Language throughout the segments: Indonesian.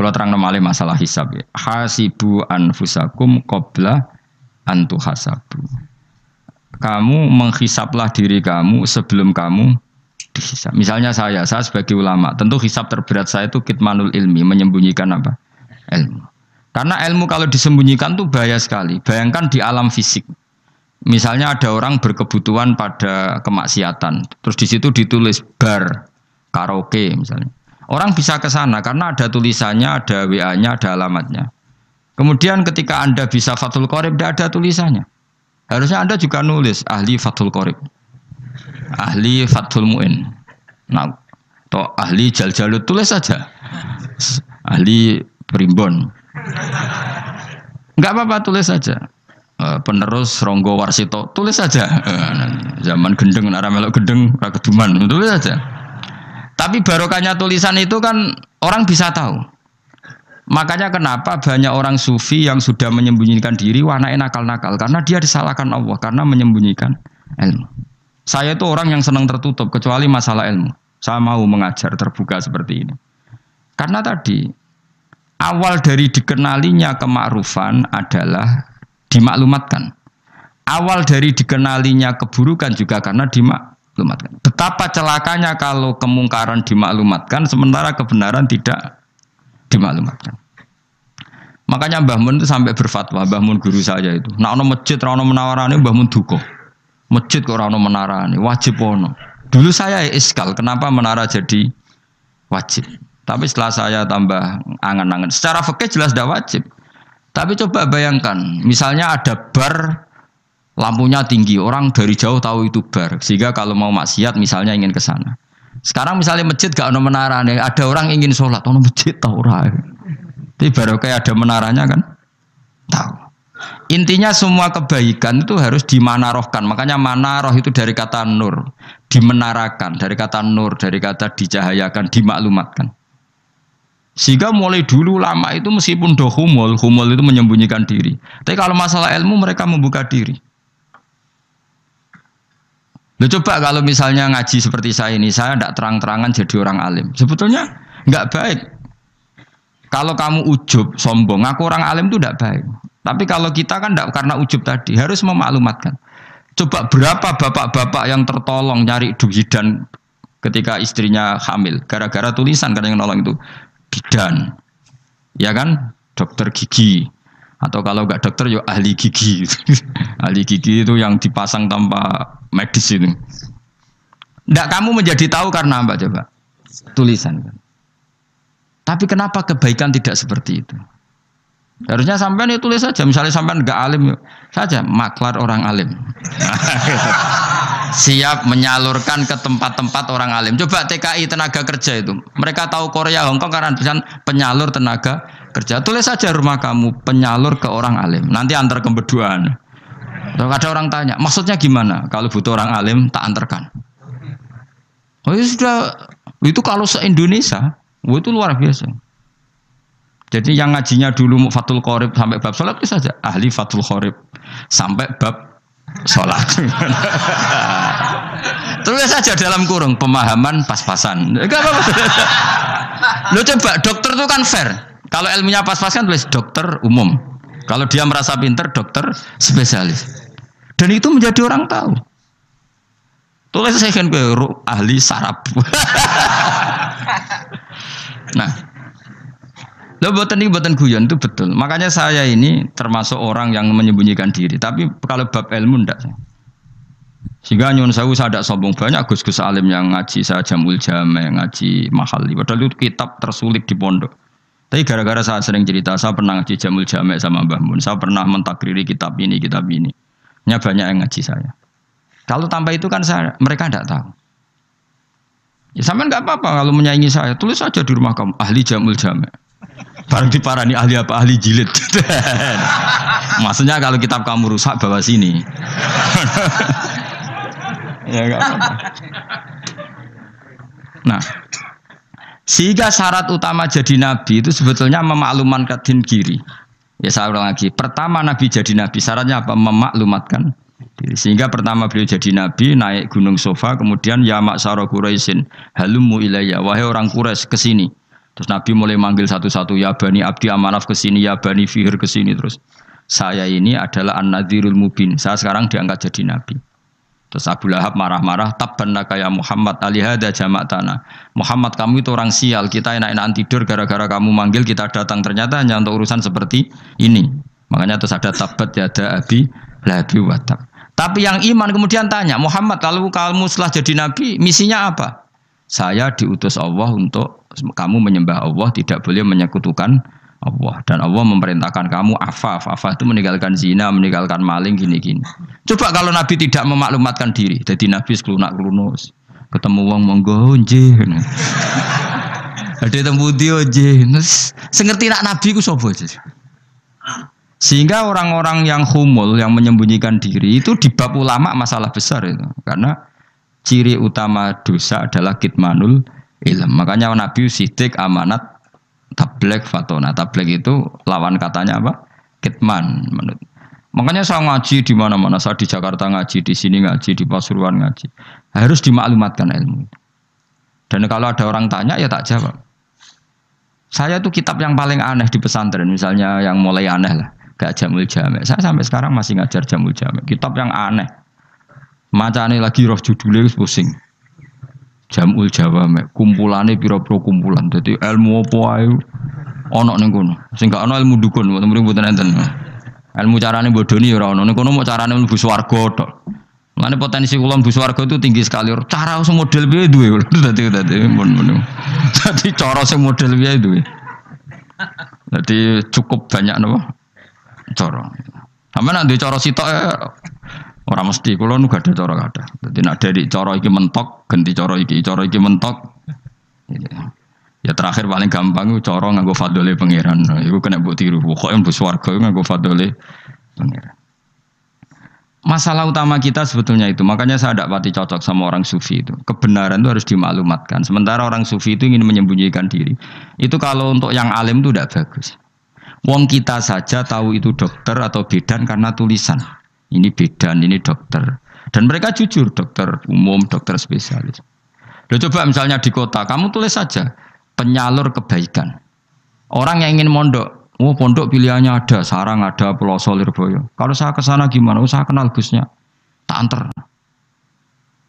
Kalau terang nomale masalah hisab ya. Hasibu anfusakum qabla antu hasabu. Kamu menghisaplah diri kamu sebelum kamu dihisap. Misalnya saya sebagai ulama, tentu hisap terberat saya itu kitmanul ilmi, menyembunyikan apa? Ilmu. Karena ilmu kalau disembunyikan tuh bahaya sekali. Bayangkan di alam fisik. Misalnya ada orang berkebutuhan pada kemaksiatan, terus di situ ditulis bar, karaoke misalnya. Orang bisa ke sana karena ada tulisannya, ada WA-nya, ada alamatnya. Kemudian ketika Anda bisa Fathul Qorib, tidak ada tulisannya. Harusnya Anda juga nulis ahli Fathul Qorib, ahli Fathul Mu'in, nah, atau ahli Jaljalut, tulis saja. Ahli Primbon. Enggak apa-apa, tulis saja. Penerus Ronggo Warsito, tulis saja. Zaman gendeng, nara melok gendeng, rakeduman, tulis saja. Tapi barokahnya tulisan itu kan orang bisa tahu. Makanya kenapa banyak orang sufi yang sudah menyembunyikan diri, wanaknya nakal-nakal, karena dia disalahkan Allah, karena menyembunyikan ilmu. Saya itu orang yang senang tertutup, kecuali masalah ilmu. Saya mau mengajar terbuka seperti ini. Karena tadi, awal dari dikenalinya kemakrufan adalah dimaklumatkan. Awal dari dikenalinya keburukan juga karena dimaklumatkan. Betapa celakanya kalau kemungkaran dimaklumatkan sementara kebenaran tidak dimaklumatkan. Makanya Mbah Mun itu sampai berfatwa, Mbah Mun guru saya itu. Nak ono masjid ra ono menawarane Mbah Mun duka. Masjid kok ora ono menarane, wajib ono. Dulu saya iskal kenapa menara jadi wajib. Tapi setelah saya tambah angan-angan, secara fikih jelas tidak wajib. Tapi coba bayangkan, misalnya ada bar lampunya tinggi, orang dari jauh tahu itu bar, sehingga kalau mau maksiat misalnya ingin ke sana. Sekarang misalnya masjid gak ada menara, ada orang ingin sholat, ono masjid tahu ora. Tapi baru kayak ada menaranya kan, tahu. Intinya semua kebaikan itu harus dimanarohkan. Makanya manaroh itu dari kata nur, dimenarakan, dari kata nur, dari kata dicahayakan, dimaklumatkan. Sehingga mulai dulu lama itu meskipun humul itu menyembunyikan diri. Tapi kalau masalah ilmu mereka membuka diri. Loh, coba kalau misalnya ngaji seperti saya ini, saya tidak terang-terangan jadi orang alim. Sebetulnya nggak baik. Kalau kamu ujub, sombong, ngaku orang alim itu tidak baik. Tapi kalau kita kan tidak karena ujub tadi, harus memaklumatkan. Coba berapa bapak-bapak yang tertolong nyari bidan ketika istrinya hamil, gara-gara tulisan kan yang nolong itu bidan, ya kan, dokter gigi. Atau kalau enggak dokter ya ahli gigi. Ahli gigi itu yang dipasang tanpa medis itu. Enggak, kamu menjadi tahu karena apa coba? Tulisan kan. Tapi kenapa kebaikan tidak seperti itu? Harusnya sampean itu tulis saja. Misalnya sampean enggak alim saja, maklar orang alim. Siap menyalurkan ke tempat-tempat orang alim. Coba TKI tenaga kerja itu. Mereka tahu Korea, Hongkong karena tulisan penyalur tenaga kerja. Tulis saja rumah kamu penyalur ke orang alim. Nanti antar ke berduaan. Ada orang tanya, maksudnya gimana? Kalau butuh orang alim tak antarkan. Oh ya sudah, itu kalau se-Indonesia, itu luar biasa. Jadi yang ngajinya dulu Fathul Qorib sampai bab sholat itu saja ahli Fathul Qorib sampai bab sholat. Tulis saja dalam kurung pemahaman pas-pasan. Enggak apa-apa. Lo coba dokter itu kan fair. Kalau ilmunya pas-pasan tulis dokter umum. Kalau dia merasa pinter dokter spesialis. Dan itu menjadi orang tahu. Tulis saya kan ahli saraf. Nah, lo buatan guyon itu betul. Makanya saya ini termasuk orang yang menyembunyikan diri. Tapi kalau bab ilmu enggak. Sehingga nyun saya tidak sombong, banyak gus-gus alim yang ngaji saya Jamul Jame, ngaji Mahali. Padahal itu kitab tersulit di pondok. Tapi gara-gara saya sering cerita, saya pernah ngaji Jamul Jame sama Mbah Mun. Saya pernah mentakriri kitab ini. Nya banyak yang ngaji saya. Kalau tanpa itu kan mereka tidak tahu. Ya sampean nggak apa-apa kalau menyaingi saya, tulis saja di rumah kamu ahli Jamul Jame. Barang diparani ahli apa? Ahli jilid. Maksudnya kalau kitab kamu rusak bawa sini. Ya enggak apa-apa. Nah, sehingga syarat utama jadi nabi itu sebetulnya memaklumatkan diri. Ya saya ulang lagi. Pertama nabi jadi nabi syaratnya apa? Memaklumatkan diri. Sehingga pertama beliau jadi nabi naik gunung Sofa, kemudian ya maksara Quraisyin halummu ilayya, wahai orang Quraisy kesini. Terus Nabi mulai manggil satu-satu, ya Bani Abdi Amanaf ke sini, ya Bani Fihr ke sini terus. Saya ini adalah An-Nadhirul Mubin. Saya sekarang diangkat jadi nabi. Terus Abu Lahab marah-marah, tabban laka ya Muhammad, alihada jama'tana. Muhammad, kamu itu orang sial, kita enak-enakan tidur gara-gara kamu manggil kita datang, ternyata hanya untuk urusan seperti ini. Makanya terus ada tabat yada Abi Lahabi wa tab. Tapi yang iman kemudian tanya, Muhammad, kalau kamu setelah jadi nabi, misinya apa? Saya diutus Allah untuk kamu menyembah Allah, tidak boleh menyekutukan Allah. Dan Allah memerintahkan kamu afaf. Afaf itu meninggalkan zina, meninggalkan maling, gini-gini. Coba kalau Nabi tidak memaklumatkan diri, jadi Nabi seklunak-klunus. Ketemu wong monggo nggih. Ada temu dia nggih. Sengerti nak Nabi ku sapa aja. Sehingga orang-orang yang humul, yang menyembunyikan diri itu di bab ulama masalah besar itu. Karena ciri utama dosa adalah kitmanul ilm. Makanya Nabi sidik amanat tabligh fatona. Tabligh itu lawan katanya apa? Kitman. Makanya saya ngaji di mana-mana. Saya di Jakarta ngaji, di sini ngaji, di Pasuruan ngaji. Harus dimaklumatkan ilmu. Dan kalau ada orang tanya ya tak jawab. Saya tuh kitab yang paling aneh di pesantren, misalnya yang mulai aneh lah, gak Jamul Jami'. Saya sampai sekarang masih ngajar Jamul Jami'. Kitab yang aneh. Macane lagi roh judulnya pusing. Jamul Jawami', kumpulane pira-pira kumpulan. Dadi ilmu apa ae ana ning kono. Sing gak ana ilmu dukun, mboten enten. Ilmu carane bodoni ora ana. Ning kono mau carane mlebu swarga tok. Mane potensi kula mlebu swarga itu tinggi sekali. Cara sing model piye duwe. Dadi Dadi cara sing model piye duwe. Dadi cukup banyak napa? Cara. Sampeyan nek duwe cara sitok orang mesti, kalau nu gak ada cara gak ada. Jadi nak dari cara iki mentok, ganti cara iki mentok. Ya terakhir paling gampang itu cara nganggo fadhole pangeran. Iku kena mbok tiru. Pokoke mbok swarga nganggo fadhole pangeran. Masalah utama kita sebetulnya itu. Makanya saya tidak pati cocok sama orang sufi itu. Kebenaran itu harus dimaklumatkan. Sementara orang sufi itu ingin menyembunyikan diri. Itu kalau untuk yang alim itu tidak bagus. Wong kita saja tahu itu dokter atau bidan karena tulisan. Ini bidan, ini dokter. Dan mereka jujur, dokter umum, dokter spesialis. Loh, coba misalnya di kota, kamu tulis saja, penyalur kebaikan. Orang yang ingin mondok, pondok pilihannya ada, Sarang ada, Peloso, Lirboyo. Kalau saya ke sana gimana? Saya kenal busnya, tak anter.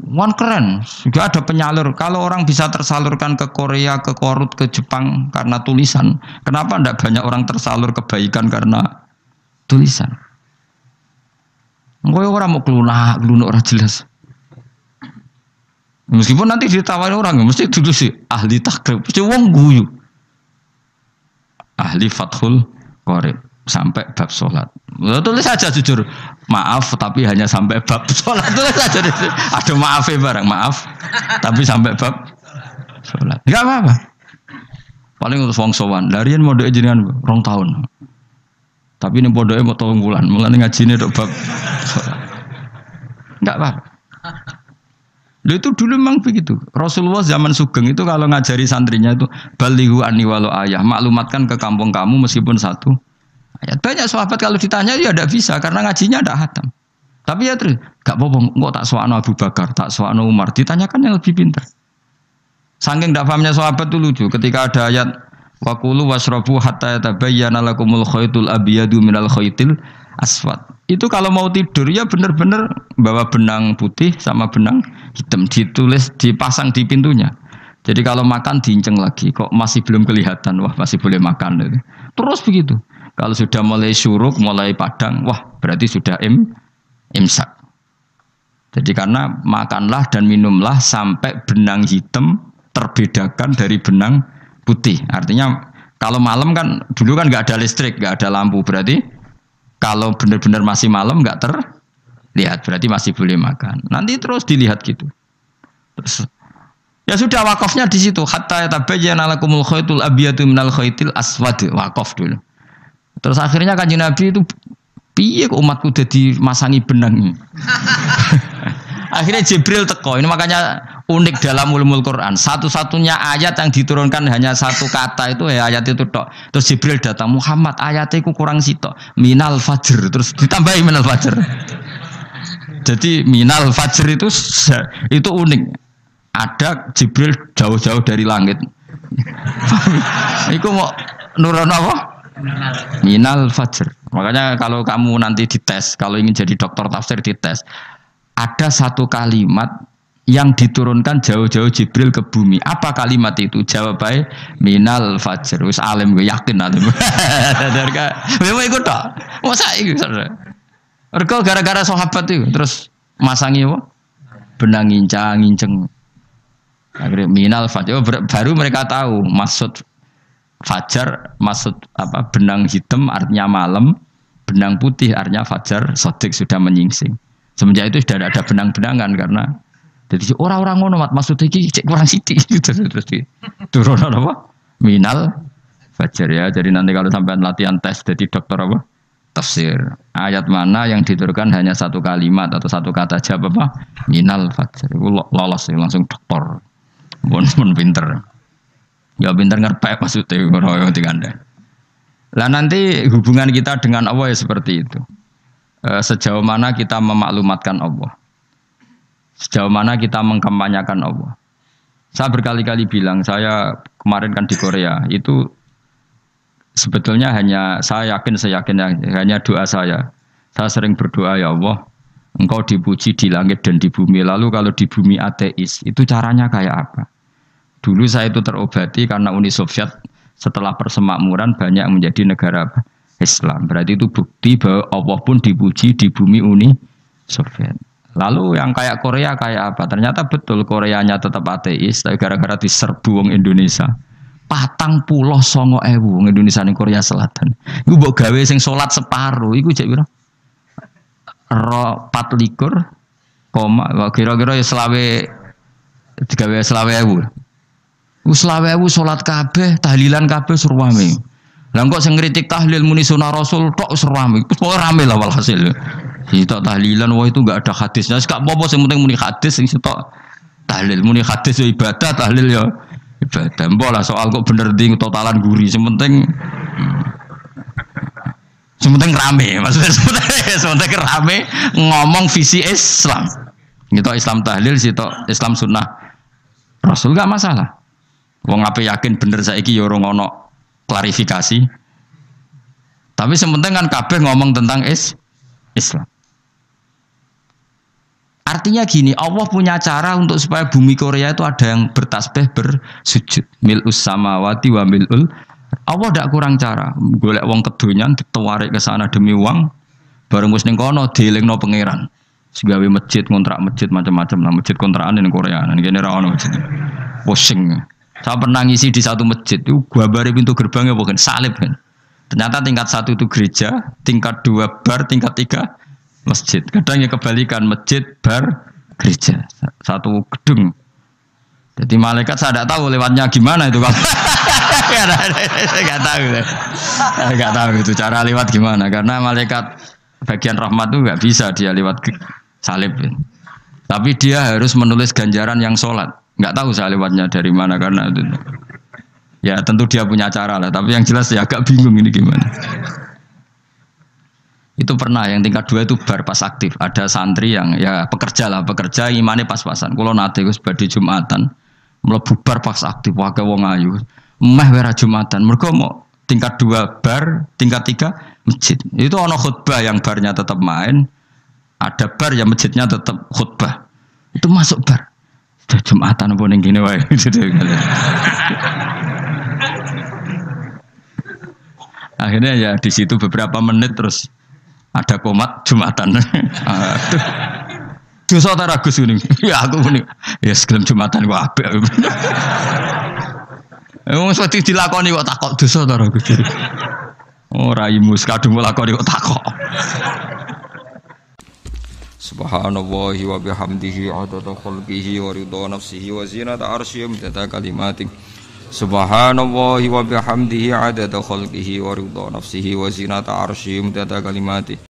Wan keren, juga ada penyalur. Kalau orang bisa tersalurkan ke Korea, ke Korut, ke Jepang karena tulisan, kenapa tidak banyak orang tersalur kebaikan karena tulisan? Engko ora mau klunak ora jelas. Meskipun nanti ditawari orang mesti dulu sih ahli takrib, mesti wong guyu. Ahli Fathul Qorib sampai bab salat. Tulis saja jujur. Maaf tapi hanya sampai bab salat. Tulis saja. Ada maafnya barang, maaf. Tapi sampai bab salat. Enggak apa-apa. Paling untuk wong sowan. Larian mondok jenengan 2 tahun. Tapi ini bodohnya mau 3 bulan, mulai ngajine dok bab, enggak apa. Lo itu dulu memang begitu. Rasulullah zaman Sugeng itu kalau ngajari santrinya itu balighu anni walau ayah, maklumatkan ke kampung kamu meskipun 1 ayat. Banyak sahabat kalau ditanya ya tidak bisa karena ngajinya ada hatam. Tapi ya terus, enggak apa-apa, enggak tak soano Abu Bakar, tak soano Umar, ditanyakan yang lebih pintar. Saking tidak pahamnya sahabat itu lucu, ketika ada ayat wa kulu wasrabu hatta yatabayyana lakumul khaytul abyadu minal khaytil aswad. Itu kalau mau tidur ya benar-benar bawa benang putih sama benang hitam, ditulis dipasang di pintunya. Jadi kalau makan diinceng lagi, kok masih belum kelihatan, wah masih boleh makan. Terus begitu. Kalau sudah mulai syuruk, mulai padang, wah berarti sudah imsak. Jadi karena makanlah dan minumlah sampai benang hitam terbedakan dari benang putih. Artinya kalau malam kan dulu kan nggak ada listrik, nggak ada lampu, berarti kalau benar-benar masih malam nggak terlihat, berarti masih boleh makan. Nanti terus dilihat gitu. Terus ya sudah wakafnya di situ. Hatta yatabayyana lakumul khaytul abyadu minal khaytil aswad, wakaf dulu. Terus akhirnya Kanjeng Nabi itu piye kok umatku jadi masangi benang. Akhirnya Jibril teko. Ini makanya unik dalam ulumul Quran. Satu-satunya ayat yang diturunkan hanya 1 kata itu ya ayat itu tok. Terus Jibril datang, Muhammad ayatnya itu kurang sitok. Minal fajr. Terus ditambahi minal fajr. Jadi minal fajr itu unik. Ada Jibril jauh-jauh dari langit. Iku mau nurono apa? Minal fajr. Makanya kalau kamu nanti dites, kalau ingin jadi dokter tafsir dites, ada satu kalimat yang diturunkan jauh-jauh Jibril ke bumi. Apa kalimat itu? Jawabannya minal fajr. Wis alim gue yakin alim. Memang ikut tak? Masa ikut? Mereka gara-gara sahabat itu terus masangi apa? Benang ngincang. Akhirnya minal fajr. Baru mereka tahu maksud fajar, maksud apa? Benang hitam artinya malam, benang putih artinya fajar. Sodik sudah menyingsing. Semenjak itu sudah ada benang-benangan karena jadi orang-orang ngono maksud iki cek kurang sithik gitu terus turun apa? Minal fajar ya. Jadi nanti kalau sampai latihan tes jadi dokter apa? Tafsir. Ayat mana yang diturunkan hanya satu kalimat atau satu kata jawab apa? Minal fajar. Itu lolos langsung dokter. Pun pinter. Ya pinter ngerpek maksudnya orang tinggal. Lah nanti hubungan kita dengan Allah ya seperti itu. Sejauh mana kita memaklumatkan Allah. Sejauh mana kita mengkampanyakan Allah. Saya berkali-kali bilang, saya kemarin kan di Korea, itu sebetulnya hanya, saya yakin hanya doa saya. Saya sering berdoa, ya Allah, Engkau dipuji di langit dan di bumi. Lalu kalau di bumi ateis, itu caranya kayak apa? Dulu saya itu terobati karena Uni Soviet setelah persemakmuran banyak menjadi negara Islam. Berarti itu bukti bahwa Allah pun dipuji di bumi Uni Soviet. Lalu yang kayak Korea kayak apa? Ternyata betul Koreanya tetap ateis, tapi gara-gara diserbu wong Indonesia. 49.000 wong Indonesia ning Korea Selatan. Iku mbok gawe sing salat separuh, iku cek pira? 24, kira-kira ya digawe 20.000. Selawe salat kabeh, tahlilan kabeh surwame. Lah kok sing ngritik tahlil muni sunah Rasul tok surwame. Pokoke rame lah walhasil. Sitok tahlilan wah itu enggak ada hadisnya. Sak apa sing penting muni hadis sing sitok tahlil muni hadis ya ibadah, tahlil ya ibadah. Mbok lah soal kok bener ding totalan guri sing penting rame. Maksudnya sementing rame ngomong visi Islam. Sitok Islam tahlil, sitok Islam sunnah Rasul enggak masalah. Wong ape yakin bener saiki ya ora ono klarifikasi. Tapi sementing kan kabeh ngomong tentang Islam. Artinya gini, Allah punya cara untuk supaya bumi Korea itu ada yang bertasbih bersujud. Mil'us samawati wa mil'ul. Allah tidak kurang cara. Golek wong kedonyan ditawarik ke sana demi uang. Bareng wis ning kono dielingno pangeran. Segawe masjid, kontrak masjid macam-macam lah, masjid kontrakan ning Korea. Nang kene ra ono masjid. Pusing. Saya pernah ngisi di satu masjid itu, gambare pintu gerbangnya bukan salib kan. Ternyata tingkat 1 itu gereja, tingkat 2 bar, tingkat 3 masjid. Kadang ya kebalikan masjid, bar, gereja, satu gedung. Jadi malaikat saya tidak tahu lewatnya gimana itu kan. Nggak tahu itu cara lewat gimana. Karena malaikat bagian rahmat itu nggak bisa dia lewat salib. Tapi dia harus menulis ganjaran yang sholat. Nggak tahu saya lewatnya dari mana karena itu. Ya tentu dia punya cara lah. Tapi yang jelas ya agak bingung ini gimana. Itu pernah yang tingkat 2 itu bar pas aktif. Ada santri yang ya pekerja imane pas-pasan. Kalau nate wis badhe Jumatan, mlebu bar pas aktif wae wong ayu. Meh wera Jumatan. Mergo mau tingkat 2 bar, tingkat 3 masjid. Itu ana khutbah yang barnya tetap main, ada bar yang masjidnya tetap khutbah. Itu masuk bar. Sudah Jumatan apa ning kene wae. Akhirnya ya di situ beberapa menit terus ada komat Jumatan. Dosa ta Gus ini. Ya aku muni. Ya segelem Jumatan kok apik. Wong wedi dilakoni kok takok dosa ta Gus. Ora imus kadung lakoni kok takok. Subhanallahi wa bihamdihi adada khalqihi wa ridha nafsihi wa zinata arsyihi midada kalimatihi. Subhanallahi wa bihamdihi adada khalqihi wa ridha nafsihi wa zinata arsyihi midada kalimatihi.